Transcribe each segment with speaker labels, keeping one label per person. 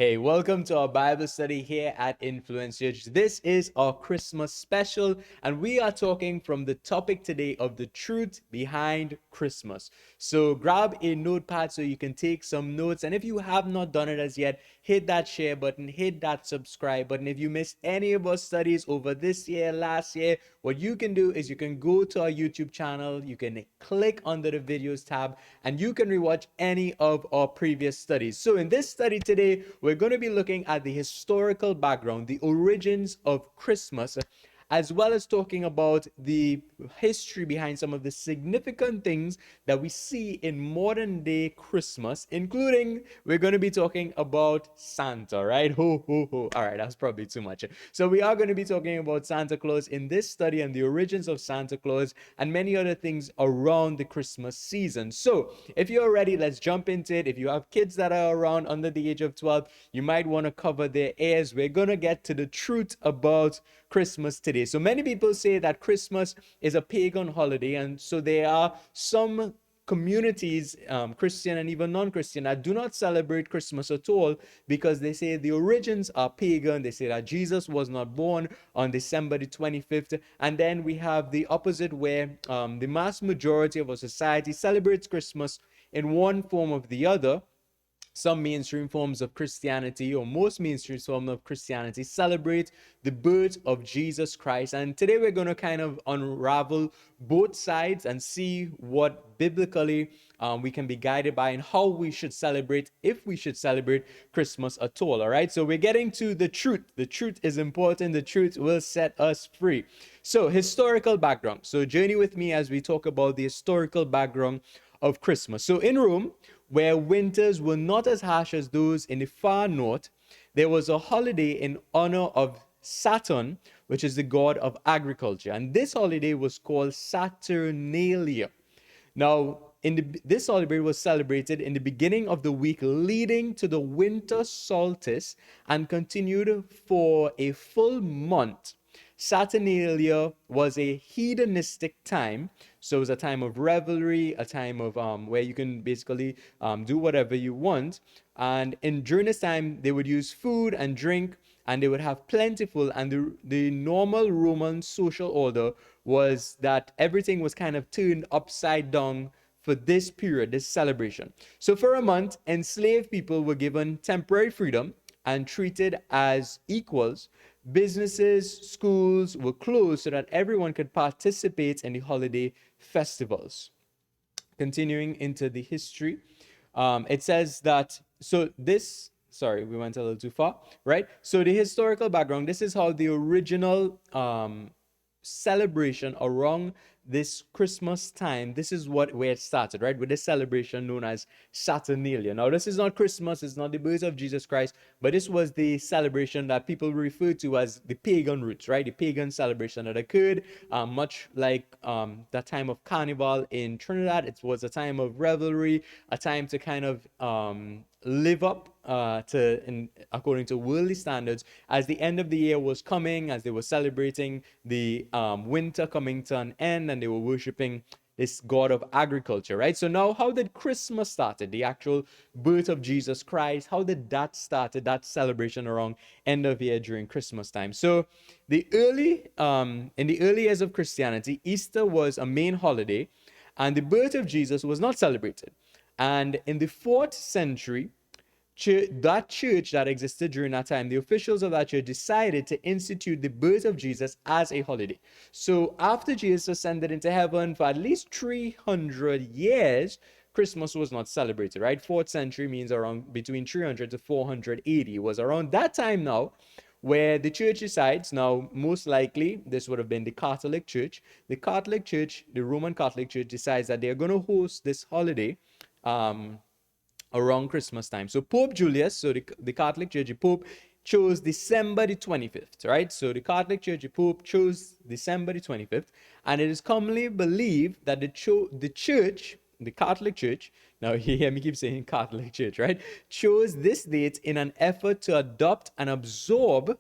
Speaker 1: Hey, welcome to our Bible study here at Influence Church. This is our Christmas special, and we are talking from the topic today of the truth behind Christmas. So grab a notepad so you can take some notes. And if you have not done it as yet, hit that share button, hit that subscribe button. If you missed any of our studies over this year, last year, what you can do is you can go to our YouTube channel, you can click under the videos tab, and you can rewatch any of our previous studies. So in this study today, we're going to be looking at the historical background, the origins of Christmas, as well as talking about the history behind some of the significant things that we see in modern day Christmas, including we're going to be talking about Santa, right? Ho, ho, ho. All right, that's probably too much. So we are going to be talking about Santa Claus in this study and the origins of Santa Claus and many other things around the Christmas season. So if you're ready, let's jump into it. If you have kids that are around under the age of 12, you might want to cover their ears. We're going to get to the truth about Christmas today. So many people say that Christmas is a pagan holiday, and so there are some communities, Christian and even non-Christian, that do not celebrate Christmas at all because they say the origins are pagan. They say that Jesus was not born on December the 25th. And then we have the opposite where the mass majority of our society celebrates Christmas in one form or the other. Some mainstream forms of Christianity, or most mainstream forms of Christianity, celebrate the birth of Jesus Christ. And today we're going to kind of unravel both sides and see what biblically we can be guided by and how we should celebrate, if we should celebrate Christmas at all. All right, so we're getting to the truth. The truth is important. The truth will set us free. So, historical background. So, journey with me as we talk about the historical background of Christmas. So, in Rome, where winters were not as harsh as those in the far north, there was a holiday in honor of Saturn, which is the god of agriculture. And this holiday was called Saturnalia. Now, this holiday was celebrated in the beginning of the week leading to the winter solstice and continued for a full month. Saturnalia was a hedonistic time, so it was a time of revelry, a time of where you can basically do whatever you want. And during this time, they would use food and drink, and they would have plentiful. And the normal Roman social order was that everything was kind of turned upside down for this period, this celebration. So for a month, enslaved people were given temporary freedom and treated as equals. Businesses, schools were closed so that everyone could participate in the holiday festivals. Continuing into the history, it says that, so this, sorry, we went a little too far, right? So the historical background, this is how the original celebration around this Christmas time, this is where it started, right? With this celebration known as Saturnalia. Now, this is not Christmas, it's not the birth of Jesus Christ, but this was the celebration that people refer to as the pagan roots, right? The pagan celebration that occurred, much like that time of Carnival in Trinidad. It was a time of revelry, a time to kind of live up according to worldly standards, as the end of the year was coming, as they were celebrating the winter coming to an end, and they were worshiping this god of agriculture, right? So now, how did Christmas started? The actual birth of Jesus Christ. How did that started? That celebration around end of year during Christmas time. So in the early years of Christianity, Easter was a main holiday, and the birth of Jesus was not celebrated. And in the 4th century, that church that existed during that time, the officials of that church decided to institute the birth of Jesus as a holiday. So after Jesus ascended into heaven for at least 300 years, Christmas was not celebrated, right? 4th century means around between 300 to 480. It was around that time now where the church decides, now most likely this would have been the Catholic Church. The Catholic Church, the Roman Catholic Church, decides that they're going to host this holiday around Christmas time. So Pope Julius, so the Catholic Church, the Pope chose December the 25th, right? So the Catholic Church, the Pope chose December the 25th, and it is commonly believed that the church, the Catholic Church, now you hear me keep saying Catholic Church, right? Chose this date in an effort to adopt and absorb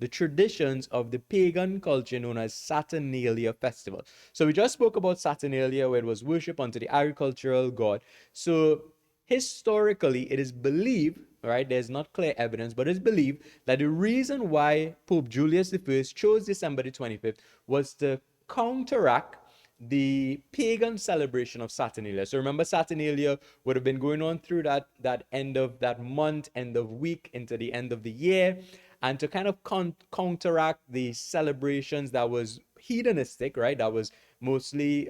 Speaker 1: the traditions of the pagan culture known as Saturnalia festival. So we just spoke about Saturnalia, where it was worship unto the agricultural god. So historically, it is believed right? There's not clear evidence, but it's believed that the reason why Pope Julius I chose December the 25th was to counteract the pagan celebration of Saturnalia. So remember, Saturnalia would have been going on through that end of that month, end of week, into the end of the year, and to kind of counteract the celebrations that was hedonistic, right? That was mostly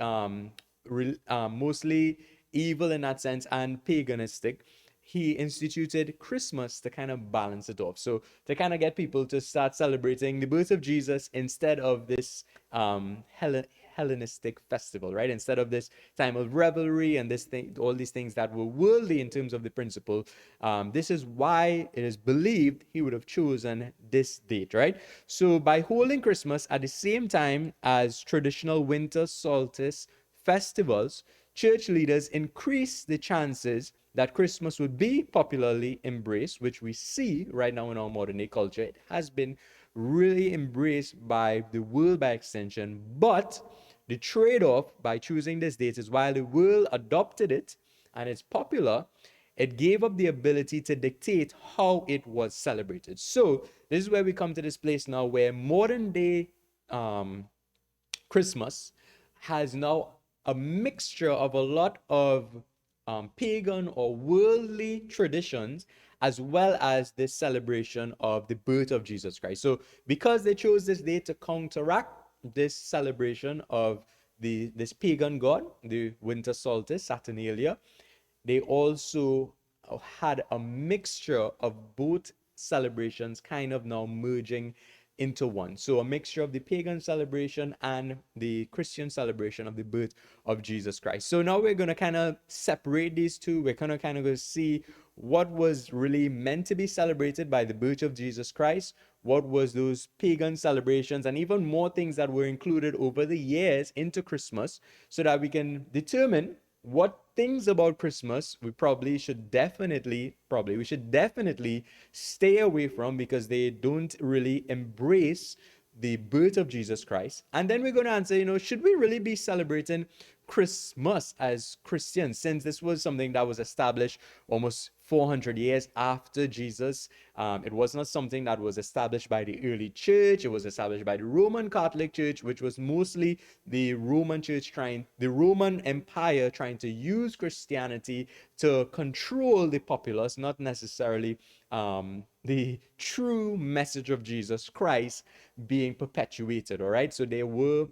Speaker 1: mostly evil in that sense and paganistic. He instituted Christmas to kind of balance it off. So to kind of get people to start celebrating the birth of Jesus instead of this Hellenistic festival, right? Instead of this time of revelry and this thing, all these things that were worldly in terms of the principle. This is why it is believed he would have chosen this date, right? So by holding Christmas at the same time as traditional winter solstice festivals, church leaders increased the chances that Christmas would be popularly embraced, which we see right now in our modern day culture. It has been really embraced by the world by extension, but the trade-off by choosing this date is while the world adopted it and it's popular, it gave up the ability to dictate how it was celebrated. So this is where we come to this place now where modern day Christmas has now a mixture of a lot of pagan or worldly traditions, as well as this celebration of the birth of Jesus Christ. So, because they chose this day to counteract this celebration of this pagan god, the winter solstice, Saturnalia, they also had a mixture of both celebrations kind of now merging into one. So a mixture of the pagan celebration and the Christian celebration of the birth of Jesus Christ. So now we're going to kind of separate these two. We're going to kind of go see what was really meant to be celebrated by the birth of Jesus Christ, what was those pagan celebrations, and even more things that were included over the years into Christmas, so that we can determine what things about Christmas we should definitely stay away from, because they don't really embrace the birth of Jesus Christ. And then we're going to answer, should we really be celebrating Christmas as Christians, since this was something that was established almost 400 years after Jesus? It was not something that was established by the early church. It was established by the Roman Catholic Church, which was mostly the Roman Empire trying to use Christianity to control the populace, not necessarily the true message of Jesus Christ being perpetuated. All right, so there were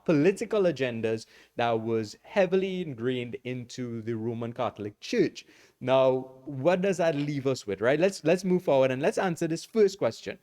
Speaker 1: political agendas that was heavily ingrained into the Roman Catholic Church. Now, what does that leave us with, right? Let's move forward and let's answer this first question.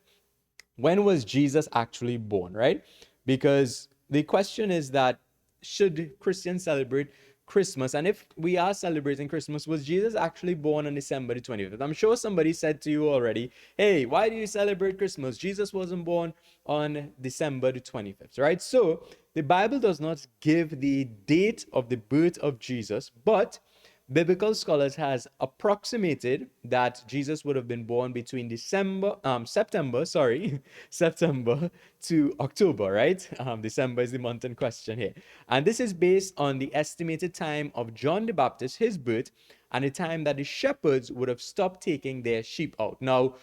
Speaker 1: When was Jesus actually born, right? Because the question is that, should Christians celebrate Christmas? And if we are celebrating Christmas, was Jesus actually born on December the 25th? I'm sure somebody said to you already, hey, why do you celebrate Christmas? Jesus wasn't born on December the 25th, right? So the Bible does not give the date of the birth of Jesus, but biblical scholars has approximated that Jesus would have been born between September to October, right? December is the month in question here. And this is based on the estimated time of John the Baptist, his birth, and the time that the shepherds would have stopped taking their sheep out. Now,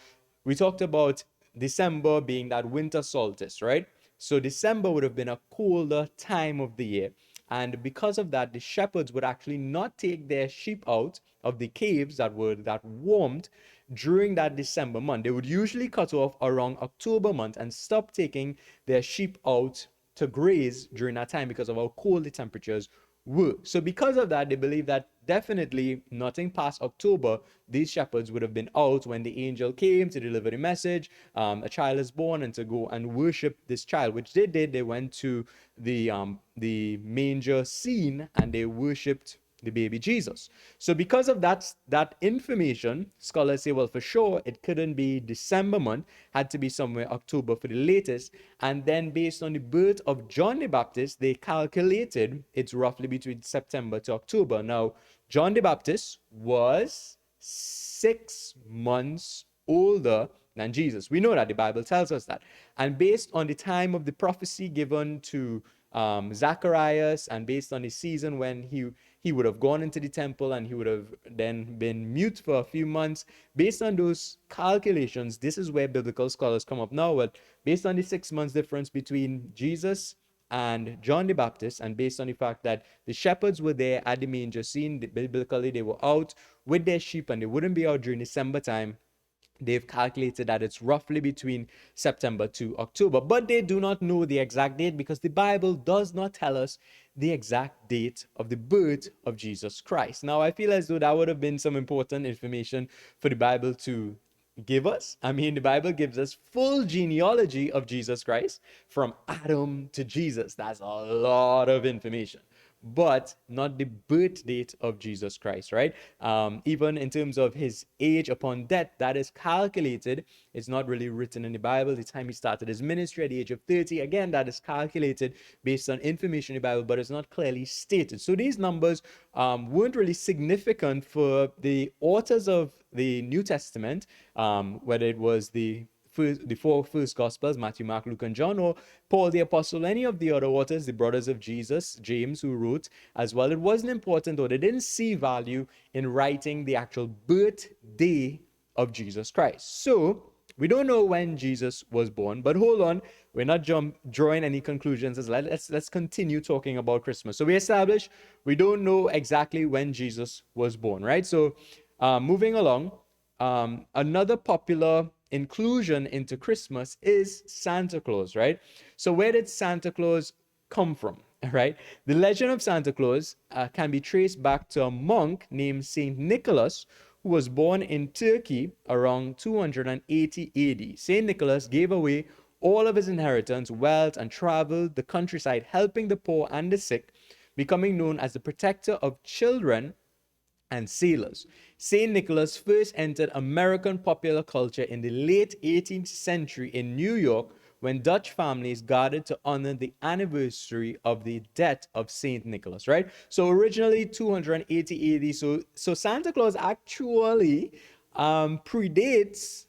Speaker 1: we talked about December being that winter solstice, right? So December would have been a colder time of the year. And because of that, the shepherds would actually not take their sheep out of the caves that were that warmed during that December month. They would usually cut off around October month and stop taking their sheep out to graze during that time because of how cold the temperatures were. So because of that, they believe that definitely nothing past October, these shepherds would have been out when the angel came to deliver the message. A child is born, and to go and worship this child, which they did. They went to the manger scene and they worshipped the baby Jesus. So because of that information, scholars say, well, for sure it couldn't be December month, had to be somewhere October for the latest. And then based on the birth of John the Baptist, they calculated it's roughly between September to October. Now, John the Baptist was 6 months older than Jesus. We know that, the Bible tells us that. And based on the time of the prophecy given to Zacharias, and based on the season when he would have gone into the temple and he would have then been mute for a few months. Based on those calculations, this is where biblical scholars come up now. Well, based on the 6 months difference between Jesus and John the Baptist, and based on the fact that the shepherds were there at the manger scene, biblically they were out with their sheep and they wouldn't be out during December time, they've calculated that it's roughly between September to October. But they do not know the exact date because the Bible does not tell us the exact date of the birth of Jesus Christ. Now, I feel as though that would have been some important information for the Bible to give us. I mean, the Bible gives us full genealogy of Jesus Christ from Adam to Jesus. That's a lot of information, but not the birth date of Jesus Christ, right? Even in terms of his age upon death, that is calculated. It's not really written in the Bible. The time he started his ministry at the age of 30, again, that is calculated based on information in the Bible, but it's not clearly stated. So these numbers weren't really significant for the authors of the New Testament, whether it was the four first Gospels, Matthew, Mark, Luke, and John, or Paul the Apostle, any of the other authors, the brothers of Jesus, James, who wrote as well. It wasn't important, or they didn't see value in writing the actual birthday of Jesus Christ. So we don't know when Jesus was born, but hold on, we're not drawing any conclusions. Let's continue talking about Christmas. So we established we don't know exactly when Jesus was born, right? So moving along, another popular inclusion into Christmas is Santa Claus, right? So where did Santa Claus come from, right? The legend of Santa Claus can be traced back to a monk named Saint Nicholas, who was born in Turkey around 280 AD. Saint Nicholas gave away all of his inheritance, wealth, and traveled the countryside helping the poor and the sick, becoming known as the protector of children and sailors. St. Nicholas first entered American popular culture in the late 18th century in New York when Dutch families gathered to honor the anniversary of the death of St. Nicholas, right? So originally 280 AD. So Santa Claus actually predates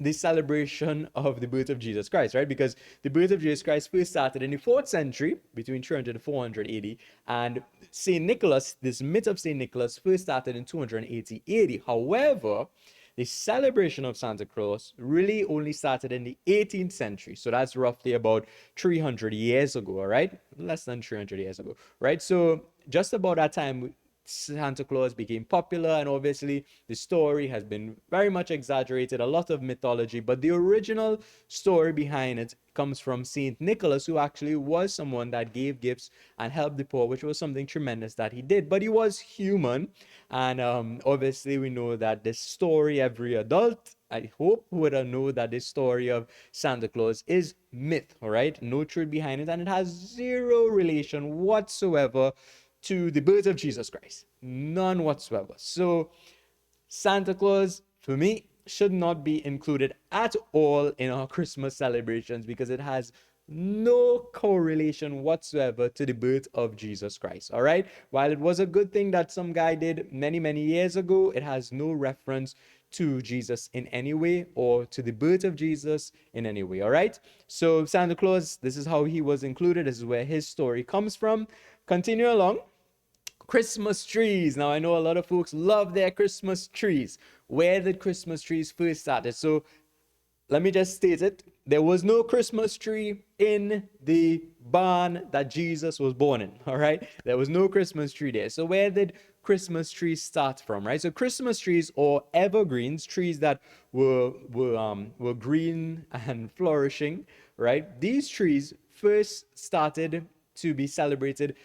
Speaker 1: the celebration of the birth of Jesus Christ, right? Because the birth of Jesus Christ first started in the 4th century, between 300 and 400 AD, and St. Nicholas, this myth of St. Nicholas, first started in 280 AD. However, the celebration of Santa Claus really only started in the 18th century. So that's roughly about 300 years ago, all right? Less than 300 years ago, right? So just about that time, Santa Claus became popular, and obviously the story has been very much exaggerated, a lot of mythology, but the original story behind it comes from Saint Nicholas, who actually was someone that gave gifts and helped the poor, which was something tremendous that he did. But he was human, and obviously we know that this story, every adult, I hope, would know that this story of Santa Claus is myth, all right? No truth behind it, and it has zero relation whatsoever to the birth of Jesus Christ. None whatsoever. So Santa Claus, for me, should not be included at all in our Christmas celebrations because it has no correlation whatsoever to the birth of Jesus Christ. All right? While it was a good thing that some guy did many, many years ago, it has no reference to Jesus in any way or to the birth of Jesus in any way. All right? So Santa Claus, this is how he was included. This is where his story comes from. Continue along. Christmas trees. Now, I know a lot of folks love their Christmas trees. Where did Christmas trees first started? So let me just state it. There was no Christmas tree in the barn that Jesus was born in, all right? There was no Christmas tree there. So where did Christmas trees start from, right? So Christmas trees, or evergreens, trees that were green and flourishing, right? These trees first started to be celebrated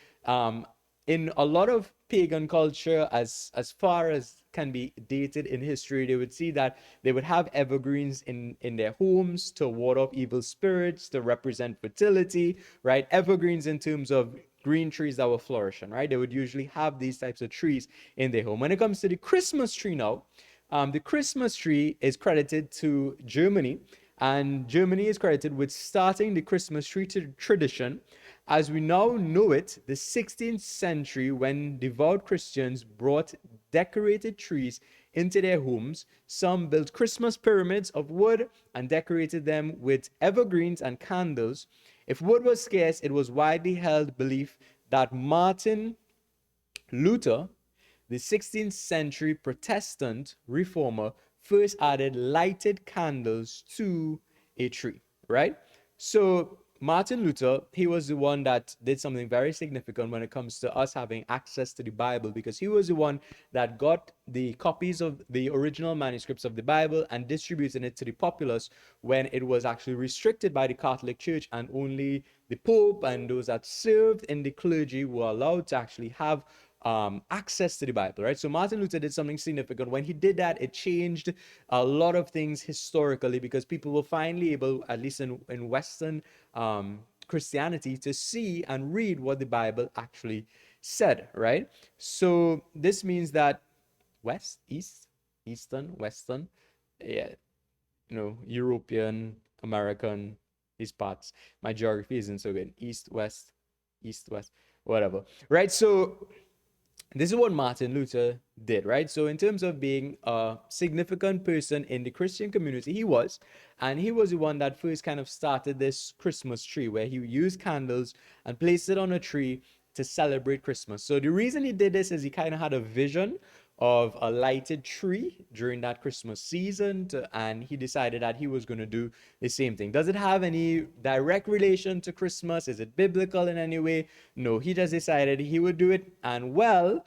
Speaker 1: in a lot of pagan culture, as far as can be dated in history. They would see that they would have evergreens in their homes to ward off evil spirits, to represent fertility, right? Evergreens in terms of green trees that were flourishing, right? They would usually have these types of trees in their home. When it comes to the Christmas tree now, the Christmas tree is credited to Germany, and Germany is credited with starting the Christmas tree tradition as we now know it, the 16th century, when devout Christians brought decorated trees into their homes. Some built Christmas pyramids of wood and decorated them with evergreens and candles. If wood was scarce, it was widely held belief that Martin Luther, the 16th century Protestant reformer, first added lighted candles to a tree, right? So Martin Luther, he was the one that did something very significant when it comes to us having access to the Bible, because he was the one that got the copies of the original manuscripts of the Bible and distributed it to the populace when it was actually restricted by the Catholic Church, and only the Pope and those that served in the clergy were allowed to actually have access to the Bible, right? So Martin Luther did something significant. When he did that, it changed a lot of things historically, because people were finally able, at least in Western Christianity, to see and read what the Bible actually said, right? So this means that West, East, Eastern, Western, yeah, European, American, these parts. My geography isn't so good. East, West, whatever, right? So this is what Martin Luther did, right? So, in terms of being a significant person in the Christian community, and he was the one that first kind of started this Christmas tree, where he used candles and placed it on a tree to celebrate Christmas. So, the reason he did this is he kind of had a vision of a lighted tree during that Christmas season, and he decided that he was going to do the same thing. Does it have any direct relation to Christmas? Is it biblical in any way? No, he just decided he would do it, and well,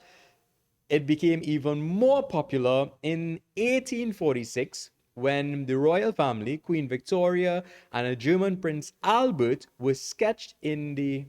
Speaker 1: it became even more popular in 1846 when the royal family, Queen Victoria and a German Prince Albert, were sketched in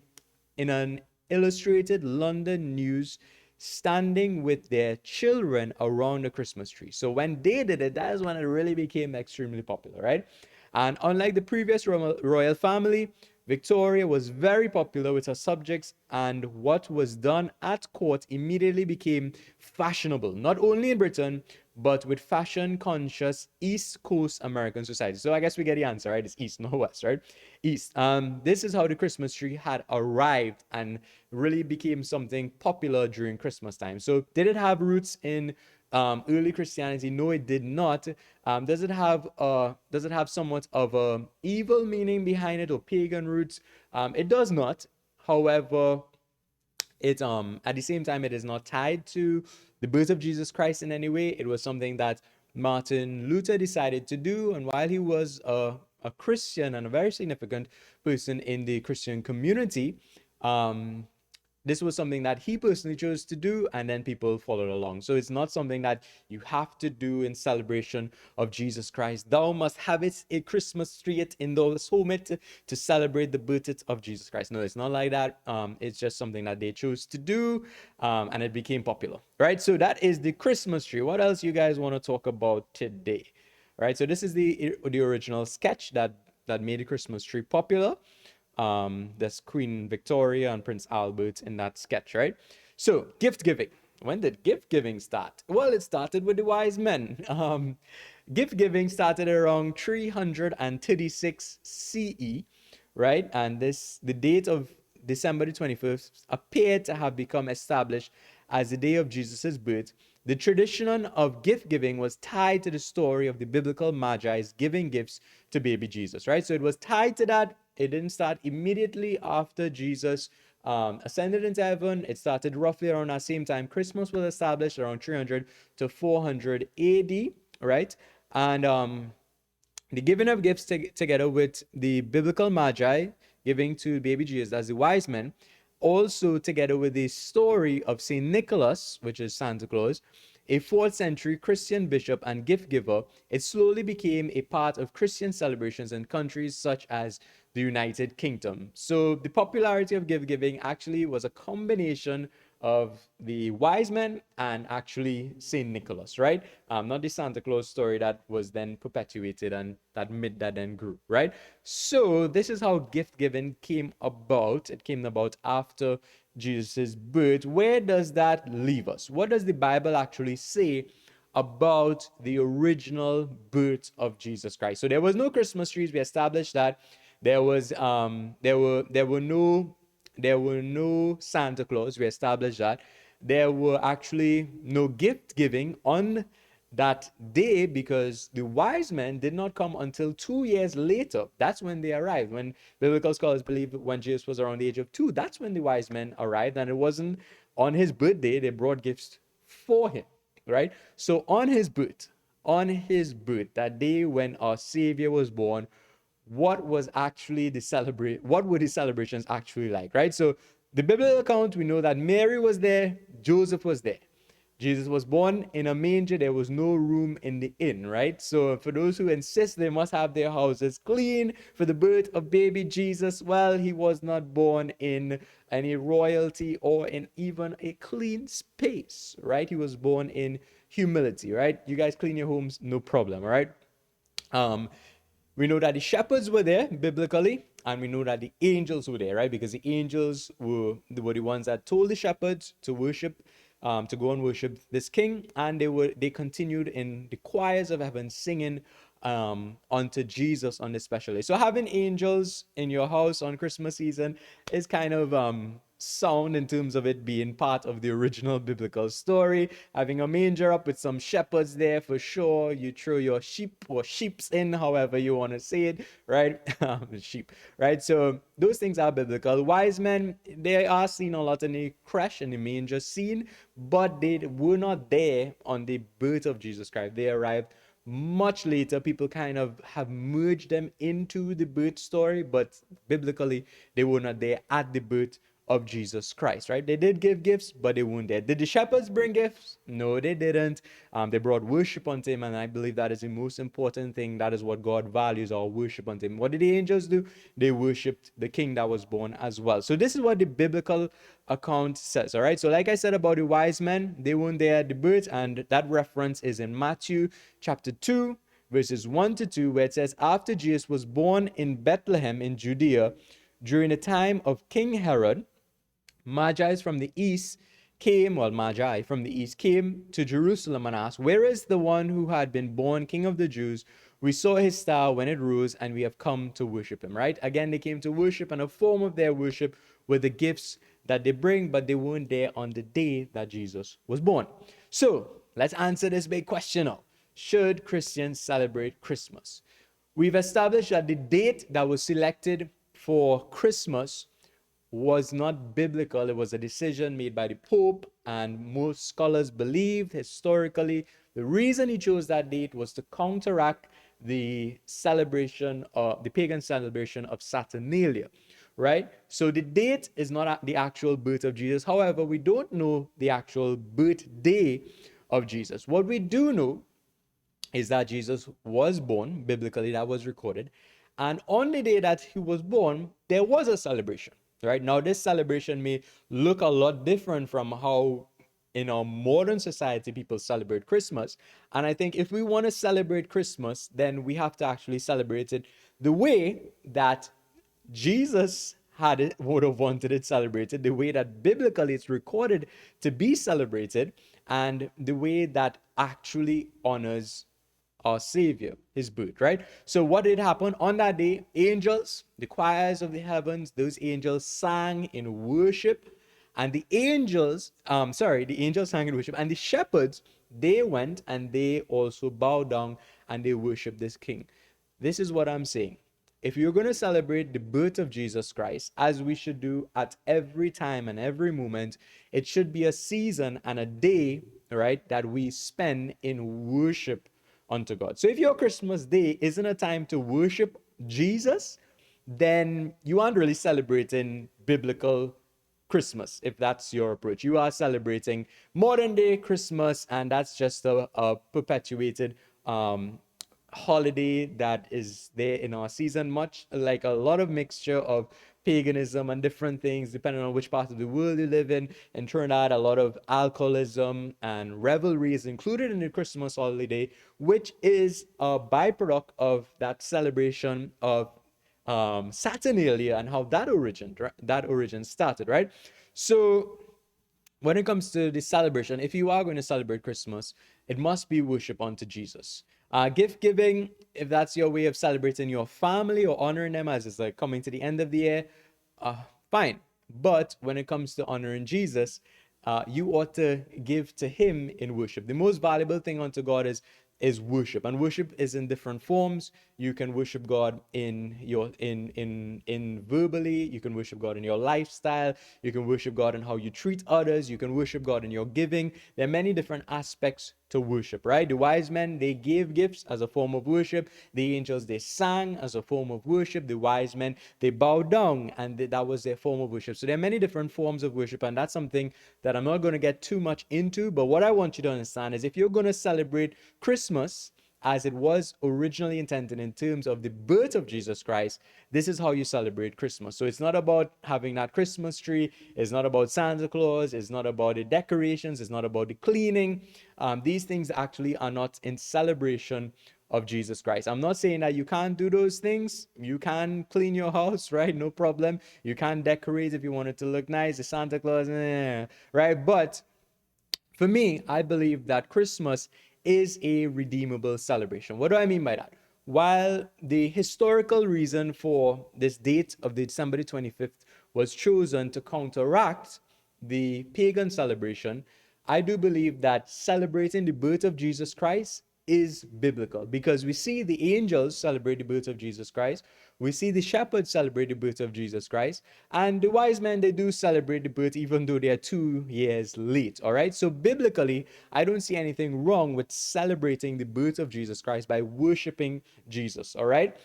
Speaker 1: an illustrated London news standing with their children around the Christmas tree. So when they did it, that is when it really became extremely popular, right? And unlike the previous royal family, Victoria was very popular with her subjects, and what was done at court immediately became fashionable, not only in Britain, but with fashion conscious East Coast American society. So I guess we get the answer, right? It's East, not West, right? East. This is how the Christmas tree had arrived and really became something popular during Christmas time. So did it have roots in early Christianity? No, it did not. Does it have somewhat of a evil meaning behind it, or pagan roots? It does not. However, it at the same time, it is not tied to the birth of Jesus Christ in any way. It was something that Martin Luther decided to do, and while he was a Christian and a very significant person in the Christian community, um, this was something that he personally chose to do, and then people followed along. So it's not something that you have to do in celebration of Jesus Christ. Thou must have it a Christmas tree it in those home it to celebrate the birth of Jesus Christ. No, it's not like that. It's just something that they chose to do, and it became popular, right? So that is the Christmas tree. What else you guys want to talk about today? Right, so this is the original sketch that made the Christmas tree popular. There's Queen Victoria and Prince Albert in that sketch, right? So, gift giving. When did gift giving start? Well, it started with the wise men. Gift giving started around 336 CE, right? And the date of December the 21st appeared to have become established as the day of Jesus' birth. The tradition of gift giving was tied to the story of the biblical magi's giving gifts to baby Jesus, right? So it was tied to that. It didn't start immediately after Jesus ascended into heaven. It started roughly around that same time. Christmas was established around 300 to 400 AD, right? And the giving of gifts together with the biblical magi giving to baby Jesus as the wise men, also together with the story of Saint Nicholas, which is Santa Claus, a 4th century Christian bishop and gift giver, it slowly became a part of Christian celebrations in countries such as the United Kingdom. So the popularity of gift giving actually was a combination of the wise men and actually Saint Nicholas, right? Not the Santa Claus story that was then perpetuated and that myth that then grew, right? So this is how gift giving came about. It came about after Jesus' birth. Where does that leave us? What does the Bible actually say about the original birth of Jesus Christ? So there was no Christmas trees. We established that. There were no Santa Claus. We established that. There were actually no gift giving on that day because the wise men did not come until 2 years later. That's when they arrived. When biblical scholars believe when Jesus was around the age of 2, that's when the wise men arrived. And it wasn't on his birthday, they brought gifts for him, right? So on his birth, that day when our Savior was born, what were the celebrations actually like, right? So the biblical account, we know that Mary was there, Joseph was there. Jesus was born in a manger. There was no room in the inn, right? So for those who insist they must have their houses clean for the birth of baby Jesus, well, he was not born in any royalty or in even a clean space, right? He was born in humility, right? You guys clean your homes, no problem, right? Um, we know that the shepherds were there biblically, and we know that the angels were there, right? Because the angels were the ones that told the shepherds to worship, to go and worship this king, and they continued in the choirs of heaven singing unto Jesus on this special day. So having angels in your house on Christmas season is kind of sound in terms of it being part of the original biblical story. Having a manger up with some shepherds there for sure. You throw your sheep or sheeps in, however you want to say it, right? Sheep, right? So those things are biblical. Wise men, they are seen a lot in the creche and the manger scene, but they were not there on the birth of Jesus Christ. They arrived much later. People kind of have merged them into the birth story, but biblically they were not there at the birth of Jesus Christ, right? They did give gifts, but they weren't there. Did the shepherds bring gifts? No, they didn't. They brought worship unto him, and I believe that is the most important thing. That is what God values, our worship unto him. What did the angels do? They worshipped the king that was born as well. So this is what the biblical account says, all right? So like I said about the wise men, they weren't there at the birth, and that reference is in Matthew chapter 2, verses 1 to 2, where it says, after Jesus was born in Bethlehem in Judea, during the time of King Herod, Magi from the east came to Jerusalem and asked, where is the one who had been born King of the Jews? We saw his star when it rose, and we have come to worship him, right? Again, they came to worship, and a form of their worship were the gifts that they bring, but they weren't there on the day that Jesus was born. So let's answer this big question now. Should Christians celebrate Christmas? We've established that the date that was selected for Christmas was not biblical. It was a decision made by the Pope, and most scholars believed historically the reason he chose that date was to counteract the celebration, the pagan celebration of Saturnalia, right? So the date is not the actual birth of Jesus. However, we don't know the actual birthday of Jesus. What we do know is that Jesus was born, biblically, that was recorded. And on the day that he was born, there was a celebration, right? Now, this celebration may look a lot different from how in our modern society people celebrate Christmas. And I think if we want to celebrate Christmas, then we have to actually celebrate it the way that Jesus had it, would have wanted it celebrated, the way that biblically it's recorded to be celebrated, and the way that actually honors our Savior, his birth, right? So what did happen on that day? Angels, the choirs of the heavens, those angels sang in worship, and the angels sang in worship, and the shepherds, they went and they also bowed down and they worshiped this king. This is what I'm saying. If you're going to celebrate the birth of Jesus Christ, as we should do at every time and every moment, it should be a season and a day, right, that we spend in worship unto God. So if your Christmas day isn't a time to worship Jesus, then you aren't really celebrating biblical Christmas, if that's your approach. You are celebrating modern day Christmas, and that's just a perpetuated holiday that is there in our season, much like a lot of mixture of paganism and different things depending on which part of the world you live in. And turned out a lot of alcoholism and revelry is included in the Christmas holiday, which is a byproduct of that celebration of Saturnalia and how that origin started, right? So when it comes to the celebration, if you are going to celebrate Christmas, it must be worship unto Jesus. Gift giving, if that's your way of celebrating your family or honoring them as it's like coming to the end of the year, uh, fine. But when it comes to honoring Jesus, you ought to give to him in worship. The most valuable thing unto God is worship, and worship is in different forms. You can worship God in your in verbally. You can worship God in your lifestyle. You can worship God in how you treat others. You can worship God in your giving. There are many different aspects to worship, right? The wise men, they gave gifts as a form of worship. The angels, they sang as a form of worship. The wise men, they bowed down, and that was their form of worship. So there are many different forms of worship, and that's something that I'm not going to get too much into. But what I want you to understand is, if you're going to celebrate Christmas as it was originally intended in terms of the birth of Jesus Christ, this is how you celebrate Christmas. So it's not about having that Christmas tree. It's not about Santa Claus. It's not about the decorations. It's not about the cleaning. These things actually are not in celebration of Jesus Christ. I'm not saying that you can't do those things. You can clean your house, right? No problem. You can decorate if you want it to look nice. The Santa Claus, right? But for me, I believe that Christmas is a redeemable celebration. What do I mean by that? While the historical reason for this date of December the 25th was chosen to counteract the pagan celebration, I do believe that celebrating the birth of Jesus Christ is biblical, because we see the angels celebrate the birth of Jesus Christ. We see the shepherds celebrate the birth of Jesus Christ. And the wise men, they do celebrate the birth even though they are 2 years late. All right. So biblically, I don't see anything wrong with celebrating the birth of Jesus Christ by worshiping Jesus. All right.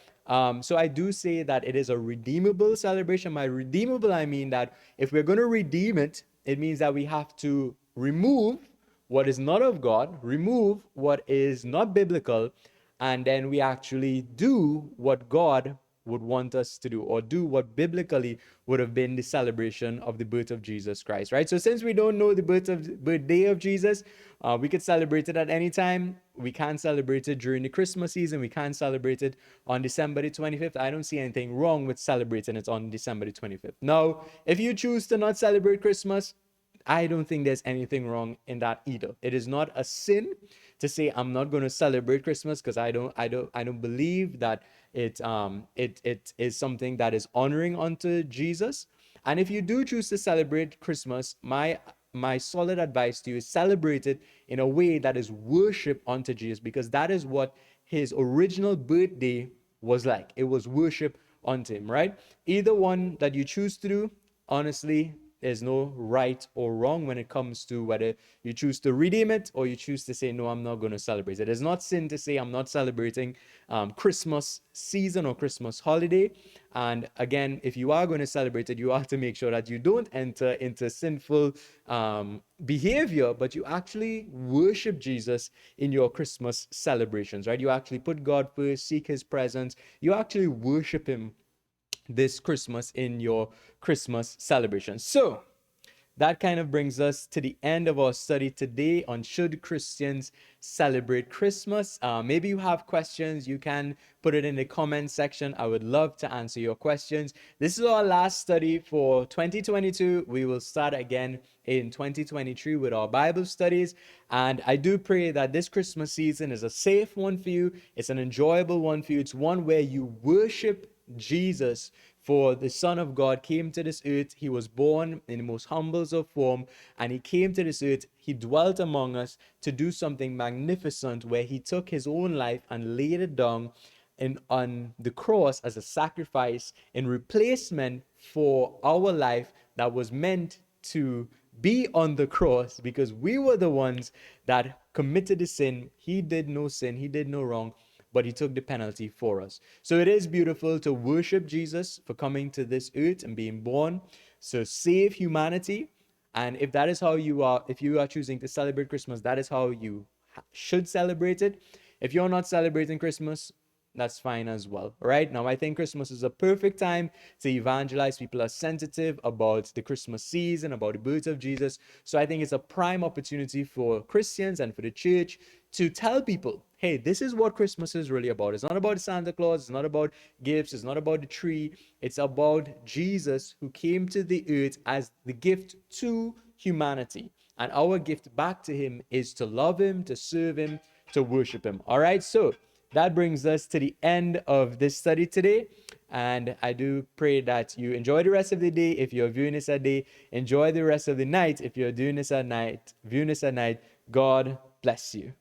Speaker 1: So I do say that it is a redeemable celebration. By redeemable, I mean that if we're going to redeem it, it means that we have to remove what is not of God, remove what is not biblical, and then we actually do what God would want us to do, or do what biblically would have been the celebration of the birth of Jesus Christ, right? So since we don't know the birthday of Jesus, we could celebrate it at any time. We can't celebrate it during the Christmas season. We can't celebrate it on December the 25th. I don't see anything wrong with celebrating it on December the 25th. Now, if you choose to not celebrate Christmas, I don't think there's anything wrong in that either. It is not a sin to say I'm not going to celebrate Christmas, because I don't believe that it is something that is honoring unto Jesus. And if you do choose to celebrate Christmas, my solid advice to you is celebrate it in a way that is worship unto Jesus, because that is what his original birthday was like. It was worship unto him, right? Either one that you choose to do, honestly, there's no right or wrong when it comes to whether you choose to redeem it or you choose to say, no, I'm not going to celebrate it. It's not sin to say I'm not celebrating Christmas season or Christmas holiday. And again, if you are going to celebrate it, you have to make sure that you don't enter into sinful behavior, but you actually worship Jesus in your Christmas celebrations, right? You actually put God first, seek his presence. You actually worship him this Christmas in your Christmas celebration. So that kind of brings us to the end of our study today on should Christians celebrate Christmas. Maybe you have questions, you can put it in the comment section. I would love to answer your questions. This is our last study for 2022. We will start again in 2023 with our Bible studies. And I do pray that this Christmas season is a safe one for you. It's an enjoyable one for you. It's one where you worship Jesus, for the Son of God came to this earth. He was born in the most humble of form, and he came to this earth. He dwelt among us to do something magnificent, where he took his own life and laid it down on the cross as a sacrifice in replacement for our life that was meant to be on the cross, because we were the ones that committed the sin. He did no sin, he did no wrong, but he took the penalty for us. So it is beautiful to worship Jesus for coming to this earth and being born to save humanity. And if that is how you are, if you are choosing to celebrate Christmas, that is how you should celebrate it. If you're not celebrating Christmas, that's fine as well. Right now, I think Christmas is a perfect time to evangelize. People are sensitive about the Christmas season, about the birth of Jesus. So I think it's a prime opportunity for Christians and for the church to tell people, hey, this is what Christmas is really about. It's not about Santa Claus. It's not about gifts. It's not about the tree. It's about Jesus, who came to the earth as the gift to humanity. And our gift back to him is to love him, to serve him, to worship him. All right. So that brings us to the end of this study today. And I do pray that you enjoy the rest of the day. If you're viewing this at day, enjoy the rest of the night. If you're doing this at night, viewing this at night, God bless you.